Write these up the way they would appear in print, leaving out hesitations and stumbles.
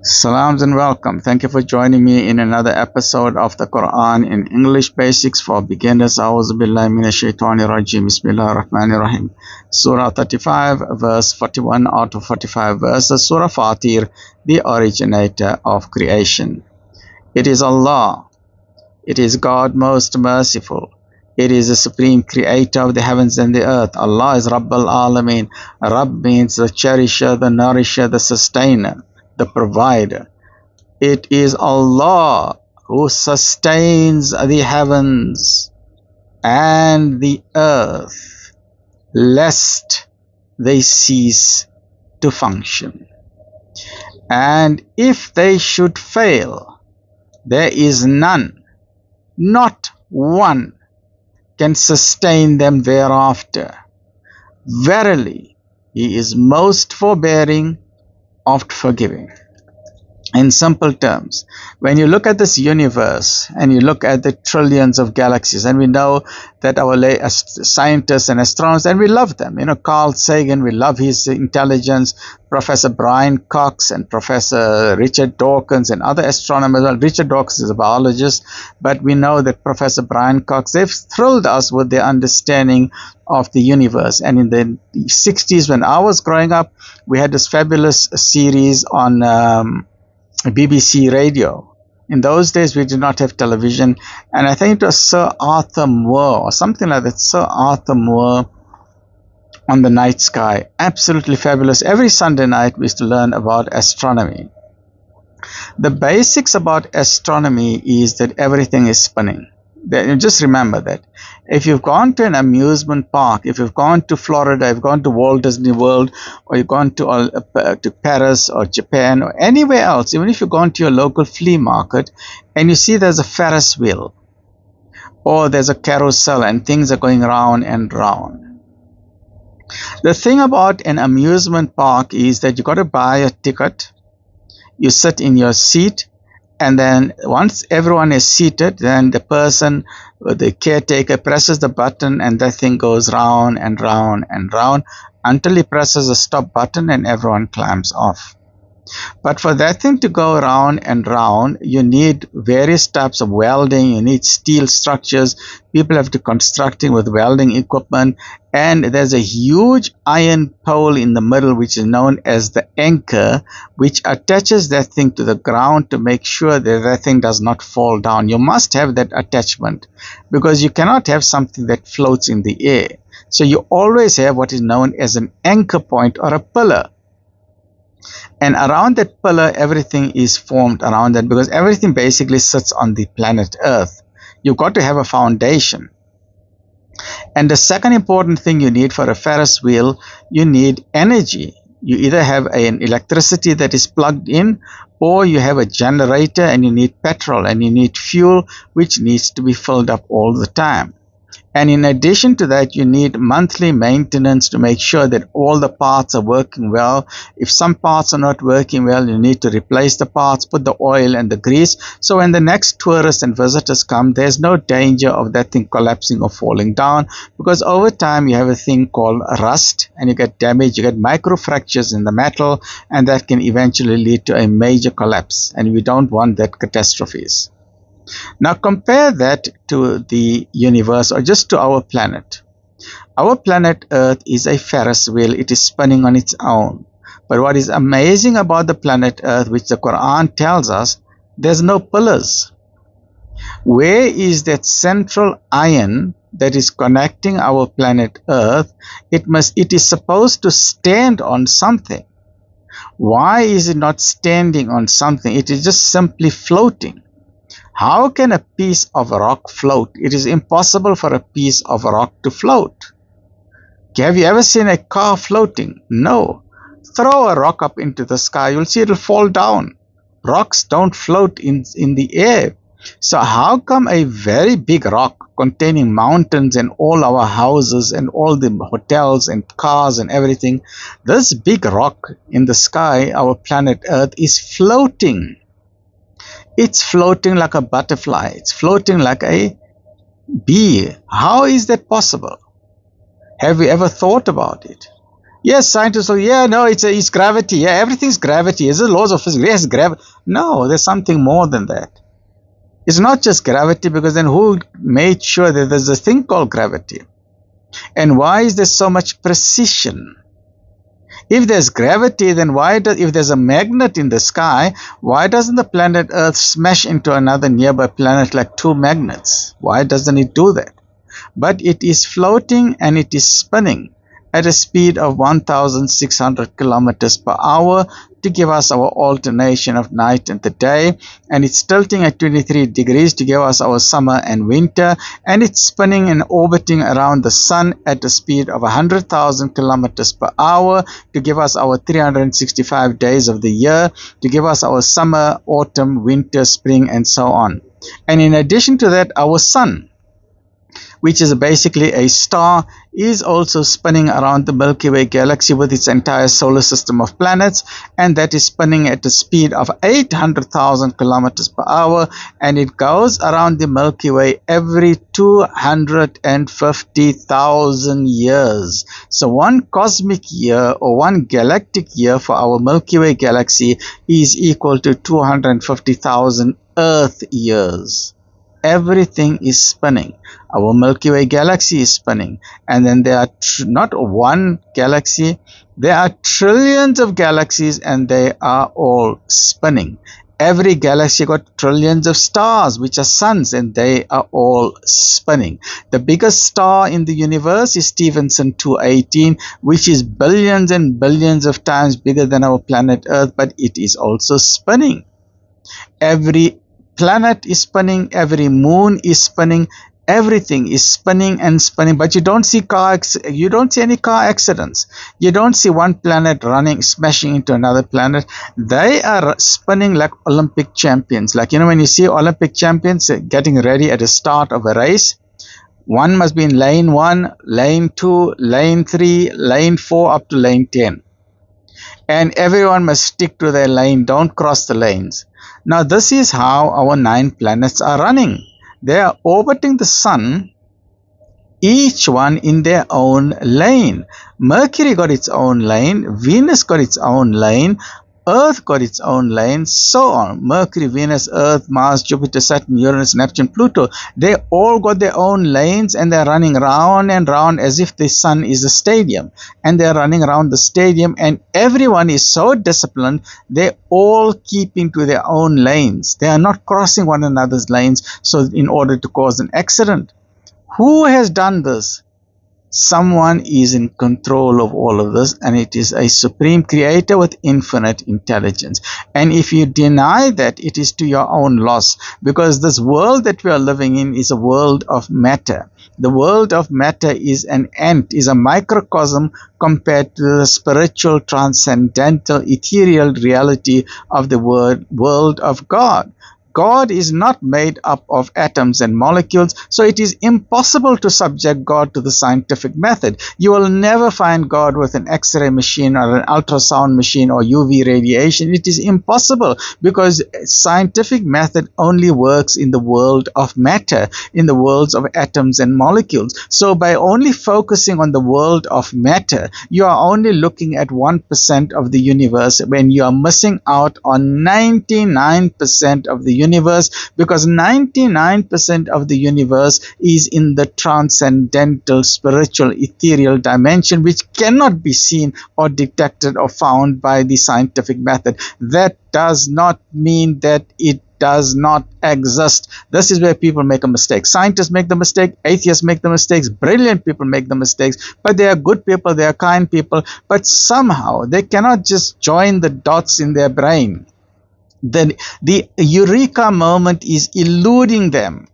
Salams and welcome. Thank you for joining me in another episode of the Quran in English Basics for Beginners. A'udhu billahi minash shaitani rajim. Bismillahir Rahmanir Rahim. Surah 35, verse 41 out of 45 verses. Surah Fatir, the originator of creation. It is Allah. It is God most merciful. It is the supreme creator of the heavens and the earth. Allah is Rabbul Alameen. Rabb means the cherisher, the nourisher, the sustainer, the provider. It is Allah who sustains the heavens and the earth, lest they cease to function. And if they should fail, there is none, not one, can sustain them thereafter. Verily, He is most forbearing, oft forgiving. In simple terms, when you look at this universe and you look at the trillions of galaxies, and we know that our scientists and astronomers, and we love them, Carl Sagan, we love his intelligence, Professor Brian Cox and Professor Richard Dawkins and other astronomers. Well, Richard Dawkins is a biologist, but we know that Professor Brian Cox, they've thrilled us with their understanding of the universe. And in the 60s, when I was growing up, we had this fabulous series on BBC radio. In those days, we did not have television, and I think it was Sir Arthur Moore or something like that. Sir Arthur Moore on the night sky. Absolutely fabulous. Every Sunday night, we used to learn about astronomy. The basics about astronomy is that everything is spinning. Just remember that. If you've gone to an amusement park, if you've gone to Florida, if you've gone to Walt Disney World, or you've gone to Paris or Japan or anywhere else, even if you've gone to your local flea market and you see there's a Ferris wheel or there's a carousel and things are going round and round. The thing about an amusement park is that you've got to buy a ticket, you sit in your seat, and then once everyone is seated, then the caretaker presses the button and that thing goes round and round and round until he presses the stop button and everyone climbs off. But for that thing to go round and round, you need various types of welding, you need steel structures, people have to constructing with welding equipment, and there's a huge iron pole in the middle which is known as the anchor, which attaches that thing to the ground to make sure that that thing does not fall down. You must have that attachment because you cannot have something that floats in the air. So you always have what is known as an anchor point or a pillar. And around that pillar, everything is formed around that because everything basically sits on the planet Earth. You've got to have a foundation. And the second important thing you need for a Ferris wheel, you need energy. You either have an electricity that is plugged in, or you have a generator and you need petrol and you need fuel, which needs to be filled up all the time. And in addition to that, you need monthly maintenance to make sure that all the parts are working well. If some parts are not working well, you need to replace the parts, put the oil and the grease. So when the next tourists and visitors come, there's no danger of that thing collapsing or falling down, because over time you have a thing called rust and you get damage, you get micro fractures in the metal, and that can eventually lead to a major collapse. And we don't want that catastrophes. Now compare that to the universe or just to our planet. Our planet Earth is a Ferris wheel. It is spinning on its own. But what is amazing about the planet Earth, which the Quran tells us, there's no pillars. Where is that central iron that is connecting our planet Earth? It is supposed to stand on something. Why is it not standing on something? It is just simply floating. How can a piece of rock float? It is impossible for a piece of rock to float. Have you ever seen a car floating? No. Throw a rock up into the sky, you'll see it'll fall down. Rocks don't float in the air. So how come a very big rock containing mountains and all our houses and all the hotels and cars and everything, this big rock in the sky, our planet Earth, is floating? It's floating like a butterfly. It's floating like a bee. How is that possible? Have you ever thought about it? Yes, scientists will, yeah, no, it's gravity. Yeah, everything's gravity. Is it laws of physics? Yes, gravity. No, there's something more than that. It's not just gravity, because then who made sure that there's a thing called gravity? And why is there so much precision? If there's gravity, then if there's a magnet in the sky, why doesn't the planet Earth smash into another nearby planet like two magnets? Why doesn't it do that? But it is floating and it is spinning at a speed of 1,600 kilometers per hour to give us our alternation of night and the day, and it's tilting at 23 degrees to give us our summer and winter, and it's spinning and orbiting around the sun at a speed of 100,000 kilometers per hour to give us our 365 days of the year, to give us our summer, autumn, winter, spring, and so on. And in addition to that, our sun, which is basically a star, is also spinning around the Milky Way galaxy with its entire solar system of planets, and that is spinning at a speed of 800,000 kilometers per hour, and it goes around the Milky Way every 250,000 years. So one cosmic year or one galactic year for our Milky Way galaxy is equal to 250,000 Earth years. Everything is spinning. Our Milky Way galaxy is spinning, and then there are not one galaxy, there are trillions of galaxies, and they are all spinning. Every galaxy got trillions of stars, which are suns, and they are all spinning. The biggest star in the universe is Stephenson 218, which is billions and billions of times bigger than our planet Earth, but it is also spinning. Every planet is spinning, every moon is spinning, everything is spinning and spinning. But you don't see any car accidents. You don't see one planet smashing into another planet. They are spinning like Olympic champions. Like, when you see Olympic champions getting ready at the start of a race, one must be in lane 1, lane 2, lane 3, lane 4, up to lane 10. And everyone must stick to their lane, don't cross the lanes. Now, this is how our 9 planets are running. They are orbiting the sun, each one in their own lane. Mercury got its own lane, Venus got its own lane, Earth got its own lane, so on. Mercury, Venus, Earth, Mars, Jupiter, Saturn, Uranus, Neptune, Pluto. They all got their own lanes, and they're running round and round as if the sun is a stadium. And they're running around the stadium, and everyone is so disciplined, they're all keeping to their own lanes. They are not crossing one another's lanes in order to cause an accident. Who has done this? Someone is in control of all of this, and it is a supreme creator with infinite intelligence. And if you deny that, it is to your own loss, because this world that we are living in is a world of matter. The world of matter is an ant, is a microcosm compared to the spiritual, transcendental, ethereal reality of the world of God. God is not made up of atoms and molecules, so it is impossible to subject God to the scientific method. You will never find God with an X-ray machine or an ultrasound machine or UV radiation. It is impossible, because scientific method only works in the world of matter, in the worlds of atoms and molecules. So by only focusing on the world of matter, you are only looking at 1% of the universe, when you are missing out on 99% of the universe, because 99% of the universe is in the transcendental, spiritual, ethereal dimension, which cannot be seen or detected or found by the scientific method. That does not mean that it does not exist. This is where people make a mistake. Scientists make the mistake, atheists make the mistakes, brilliant people make the mistakes, but they are good people, they are kind people, but somehow they cannot just join the dots in their brain. The eureka moment is eluding them.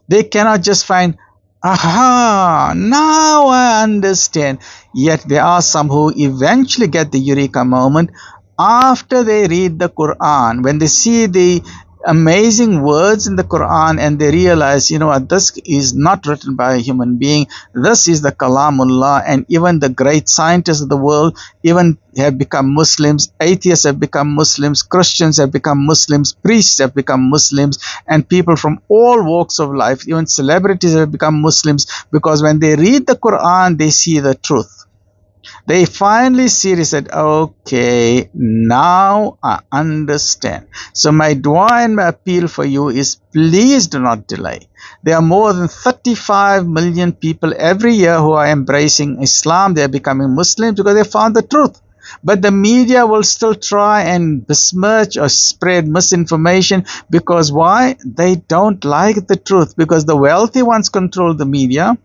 They cannot just find, aha, now I understand. Yet there are some who eventually get the eureka moment after they read the Quran, when they see the amazing words in the Quran and they realize, this is not written by a human being, this is the Kalamullah. And even the great scientists of the world even have become Muslims, atheists have become Muslims, Christians have become Muslims, priests have become Muslims, and people from all walks of life, even celebrities have become Muslims, because when they read the Quran, they see the truth. They finally see it and said, okay, now I understand. So my dua and my appeal for you is, please do not delay. There are more than 35 million people every year who are embracing Islam. They are becoming Muslims because they found the truth. But the media will still try and besmirch or spread misinformation, because why? They don't like the truth, because the wealthy ones control the media.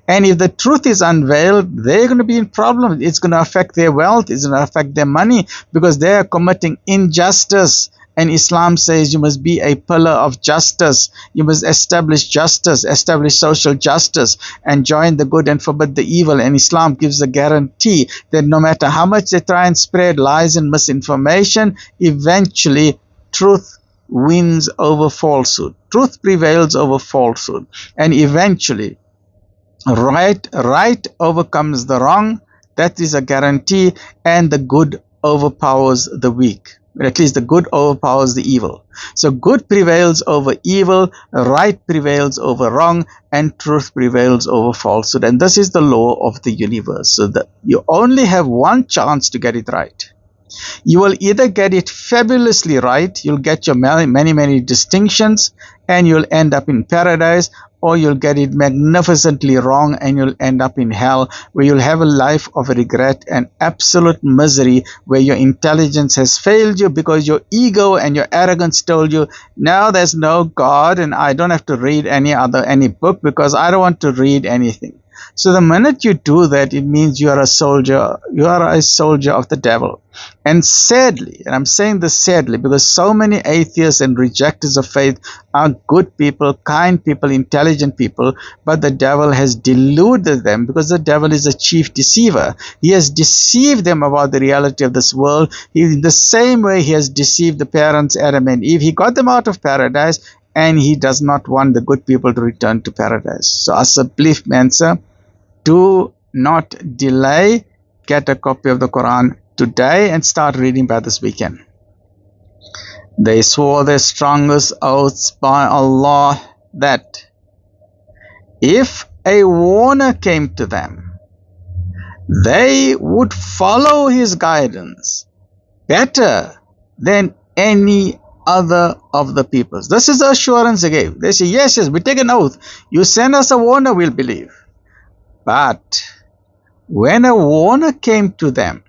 And if the truth is unveiled, they're going to be in problem. It's going to affect their wealth. It's going to affect their money, because they are committing injustice. And Islam says you must be a pillar of justice. You must establish justice, establish social justice, and join the good and forbid the evil. And Islam gives a guarantee that no matter how much they try and spread lies and misinformation, eventually truth wins over falsehood. Truth prevails over falsehood. And eventually right overcomes the wrong. That is a guarantee. And the good overpowers the weak. At least the good overpowers the evil. So good prevails over evil, right prevails over wrong, and truth prevails over falsehood. And this is the law of the universe. So that you only have one chance to get it right. You will either get it fabulously right, you'll get your many distinctions, and you'll end up in paradise, or you'll get it magnificently wrong and you'll end up in hell, where you'll have a life of regret and absolute misery, where your intelligence has failed you because your ego and your arrogance told you, now there's no God and I don't have to read any book because I don't want to read anything. So the minute you do that, it means you are a soldier of the devil. And sadly, and I'm saying this sadly, because so many atheists and rejectors of faith are good people, kind people, intelligent people, but the devil has deluded them, because the devil is a chief deceiver. He has deceived them about the reality of this world. In the same way he has deceived the parents Adam and Eve. He got them out of paradise, and he does not want the good people to return to paradise. So as a belief man, sir, do not delay. Get a copy of the Quran today and start reading by this weekend. They swore their strongest oaths by Allah that if a warner came to them, they would follow his guidance better than any other of the peoples. This is the assurance they gave. They say, yes, we take an oath. You send us a warner, we'll believe. But when a warner came to them,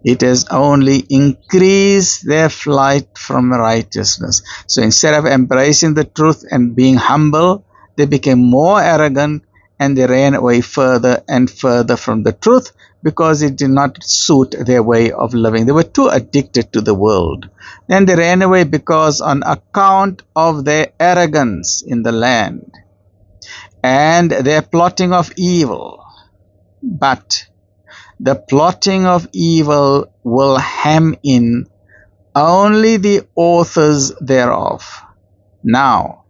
it has only increased their flight from righteousness. So instead of embracing the truth and being humble, they became more arrogant, and they ran away further and further from the truth, because it did not suit their way of living. They were too addicted to the world. And they ran away because on account of their arrogance in the land and their plotting of evil. But the plotting of evil will hem in only the authors thereof. Now,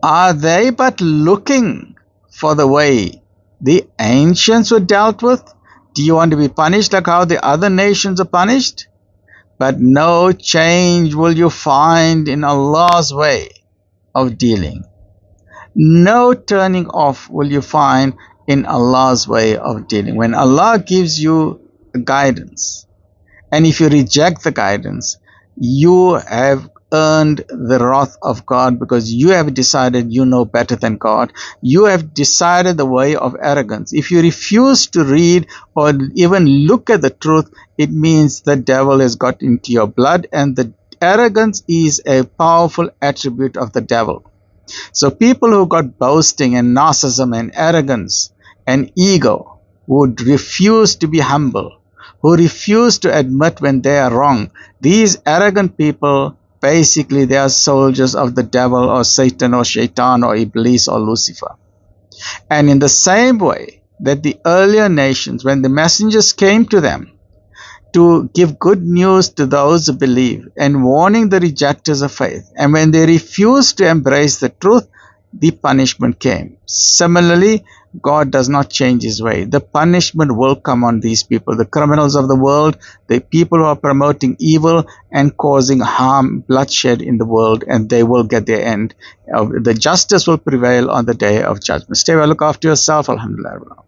are they but looking for the way the ancients were dealt with? Do you want to be punished like how the other nations are punished? But no change will you find in Allah's way of dealing. No turning off will you find in Allah's way of dealing. When Allah gives you guidance, and if you reject the guidance, you have earned the wrath of God, because you have decided you know better than God. You have decided the way of arrogance. If you refuse to read or even look at the truth, it means the devil has got into your blood, and the arrogance is a powerful attribute of the devil. So people who got boasting and narcissism and arrogance and ego, would refuse to be humble, who refuse to admit when they are wrong, these arrogant people, basically they are soldiers of the devil or Satan or Shaitan or Iblis or Lucifer. And in the same way that the earlier nations, when the messengers came to them to give good news to those who believe and warning the rejectors of faith, and when they refused to embrace the truth, the punishment came. Similarly, God does not change his way. The punishment will come on these people, the criminals of the world, the people who are promoting evil and causing harm, bloodshed in the world, and they will get their end. The justice will prevail on the day of judgment. Stay well, look after yourself. Alhamdulillah.